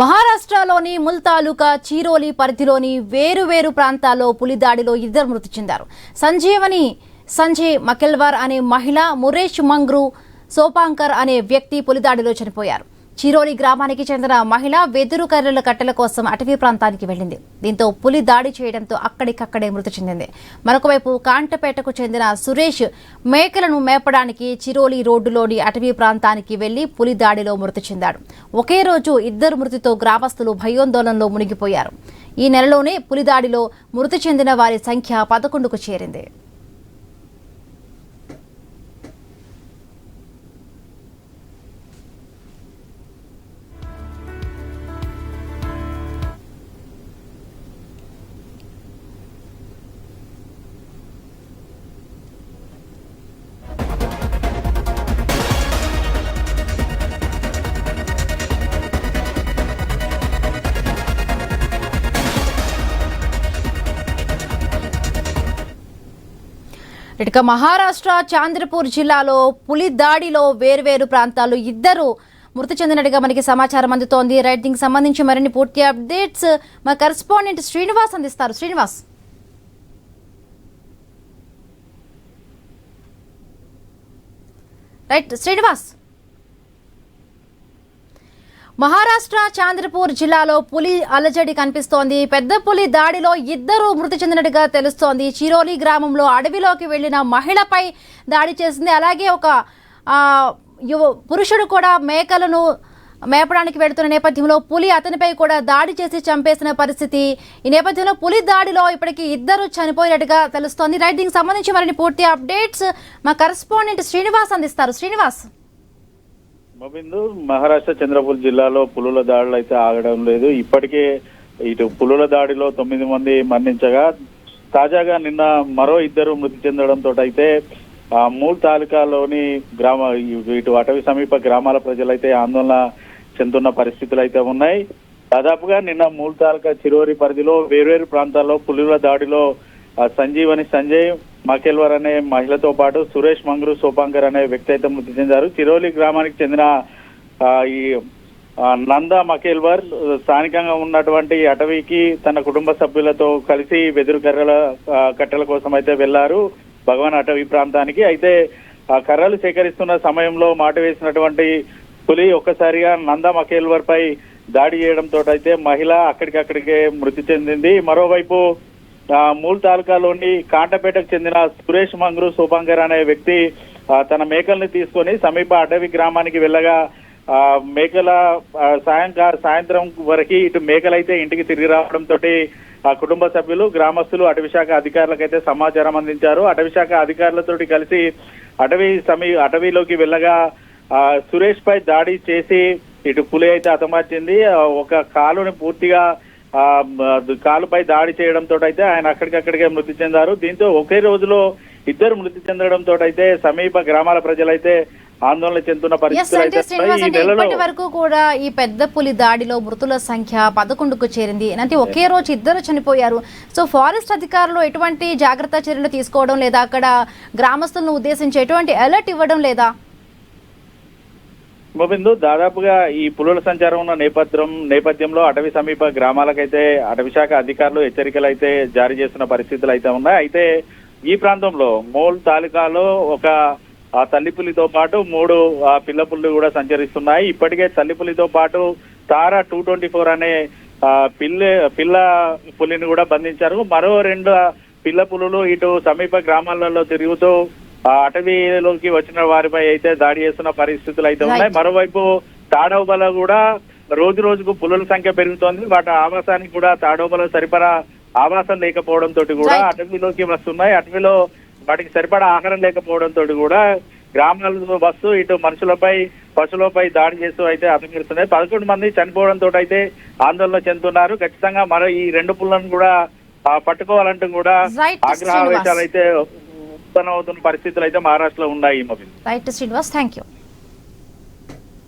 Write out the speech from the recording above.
మహారాష్ట్రలోని ముల్ తాలూకా చీరోలి పరిధిలోని వేరు ప్రాంతాల్లో పులి దాడిలో ఇద్దరు మృతి చెందారు. సంజయ్ మకెల్వార్ అనే మహిళ, మురేష్ మంగ్రు సోపాంకర్ అనే వ్యక్తి పులి దాడిలో చనిపోయారు. చీరోలి గ్రామానికి చెందిన మహిళ వెదురు కర్రల కట్టెల కోసం అటవీ ప్రాంతానికి వెళ్లింది. దీంతో పులి దాడి చేయడంతో అక్కడికక్కడే మృతి చెందింది. మరొకవైపు కాంటపేటకు చెందిన సురేష్ మేకలను మేపడానికి చిరోలి రోడ్డులోని అటవీ ప్రాంతానికి వెళ్లి పులి దాడిలో మృతి చెందాడు. ఒకే రోజు ఇద్దరు మృతితో గ్రామస్తులు భయోందోళనలో మునిగిపోయారు. ఈ నెలలోనే పులి దాడిలో మృతి చెందిన వారి సంఖ్య 11కు చేరింది. ఇక మహారాష్ట్ర చాంద్రపూర్ జిల్లాలో పులి దాడిలో వేర్వేరు ప్రాంతాల్లో ఇద్దరు మృతి చెందినట్టుగా మనకి సమాచారం అందుతోంది. రైట్, దీనికి సంబంధించి మరిన్ని పూర్తి అప్డేట్స్ మా కరెస్పాండెంట్ శ్రీనివాస్ అందిస్తారు. శ్రీనివాస్, రైట్ శ్రీనివాస్. మహారాష్ట్ర చాంద్రపూర్ జిల్లాలో పులి అలజడి కనిపిస్తోంది. పెద్ద పులి దాడిలో ఇద్దరు మృతి చెందినట్టుగా తెలుస్తోంది. చిరోలి గ్రామంలో అడవిలోకి వెళ్లిన మహిళపై దాడి చేసింది. అలాగే ఒక పురుషుడు కూడా మేకలను మేపడానికి వెళుతున్న నేపథ్యంలో పులి అతనిపై కూడా దాడి చేసి చంపేసిన పరిస్థితి. ఈ నేపథ్యంలో పులి దాడిలో ఇప్పటికీ ఇద్దరు చనిపోయినట్టుగా తెలుస్తోంది. రైట్, దీనికి సంబంధించి మరిన్ని పూర్తి అప్డేట్స్ మా కరెస్పాండెంట్ శ్రీనివాస్ అందిస్తారు. శ్రీనివాస్. మోబిందు, మహారాష్ట్ర చంద్రపూర్ జిల్లాలో పులుల దాడులు అయితే ఆగడం లేదు. ఇప్పటికే ఇటు పులుల దాడిలో 9 మంది మరణించగా తాజాగా నిన్న మరో ఇద్దరు మృతి చెందడంతో అయితే మూల్ తాలూకాలోని ఇటు అటవీ సమీప గ్రామాల ప్రజలైతే ఆందోళన చెందుతున్న పరిస్థితులు అయితే ఉన్నాయి. దాదాపుగా నిన్న మూల్ తాలూకా చిరోరి పరిధిలో వేర్వేరు ప్రాంతాల్లో పులుల దాడిలో సంజయ్ మకెల్వర్ అనే మహిళతో పాటు సురేష్ మంగ్రు సోపాంకర్ అనే వ్యక్తి అయితే మృతి చెందారు. చిరోలి గ్రామానికి చెందిన ఈ నందా మకెల్వర్ స్థానికంగా ఉన్నటువంటి అటవీకి తన కుటుంబ సభ్యులతో కలిసి వెదురు కట్టెల కోసం అయితే వెళ్లారు భగవాన్ అటవీ ప్రాంతానికి. అయితే ఆ కర్రలు సేకరిస్తున్న సమయంలో మాట వేసినటువంటి పులి ఒక్కసారిగా నందా మకెల్వర్ పై దాడి చేయడంతో అయితే మహిళ అక్కడికక్కడికే మృతి చెందింది. మరోవైపు మూల్ తాలూకాలోని కాంటపేటకు చెందిన సురేష్ మంగ్రు సోపాంకర్ అనే వ్యక్తి తన మేకల్ని తీసుకొని సమీప అటవీ గ్రామానికి వెళ్ళగా మేకల సాయంత్రం వరకు ఇటు మేకలైతే ఇంటికి తిరిగి రావడంతో ఆ కుటుంబ సభ్యులు, గ్రామస్తులు అటవీ శాఖ అధికారులకైతే సమాచారం అందించారు. అటవీ శాఖ అధికారులతో కలిసి అటవీలోకి వెళ్ళగా సురేష్ పై దాడి చేసి ఇటు పులి అయితే హతమార్చింది. ఒక కాలుని పూర్తిగా కాలుపై దాడి చేయడంతో అయితే ఆయన అక్కడికక్కడికే మృతి చెందారు. దీంతో ఒకే రోజులో ఇద్దరు మృతి చెందడంతో అయితే సమీప గ్రామాల ప్రజలైతే ఆందోళన చెందుతున్న పరిస్థితులు. ఇప్పటి వరకు కూడా ఈ పెద్ద పులి దాడిలో మృతుల సంఖ్య 11కు చేరింది. అంటే ఒకే రోజు ఇద్దరు చనిపోయారు. సో ఫారెస్ట్ అధికారులు ఎటువంటి జాగ్రత్త చర్యలు తీసుకోవడం లేదా, అక్కడ గ్రామస్తులను ఉద్దేశించి ఎటువంటి అలర్ట్ ఇవ్వడం లేదా? గోవిందు, దాదాపుగా ఈ పులుల సంచారం ఉన్న నేపథ్యంలో అటవీ సమీప గ్రామాలకైతే అటవీ శాఖ అధికారులు హెచ్చరికలు అయితే జారీ చేస్తున్న పరిస్థితులు అయితే ఉన్నాయి. అయితే ఈ ప్రాంతంలో మూల్ తాలూకాలో ఒక తల్లిపులితో పాటు 3 పిల్ల పుల్లు కూడా సంచరిస్తున్నాయి. ఇప్పటికే తల్లిపులితో పాటు తారా 224 అనే పిల్ల పులిని కూడా బంధించారు. మరో 2 పిల్ల పులులు ఇటు సమీప గ్రామాలలో తిరుగుతూ అటవీలోకి వచ్చిన వారిపై అయితే దాడి చేస్తున్న పరిస్థితులు అయితే ఉన్నాయి. మరోవైపు తాడోబల కూడా రోజు రోజుకు పులుల సంఖ్య పెరుగుతోంది. వాటి ఆవాసానికి కూడా తాడోబల సరిపడా ఆవాసం లేకపోవడంతో కూడా అటవీలోకి వస్తున్నాయి. అటవీలో వాటికి సరిపడా ఆహారం లేకపోవడంతో కూడా గ్రామాలలో వస్తూ ఇటు మనుషులపై, పశువులపై దాడి చేస్తూ అయితే హతమిస్తున్నాయి. 11 మంది చనిపోవడంతో అయితే ఆందోళన చెందుతున్నారు. ఖచ్చితంగా మరో ఈ 2 పుల్లను కూడా పట్టుకోవాలంటూ కూడా ఆగ్రహావేశాలు అయితే అవుతున్న పరిస్థితులు అయితే మహారాష్ట్రలో ఉన్నాయి. Right Srinivas, thank you.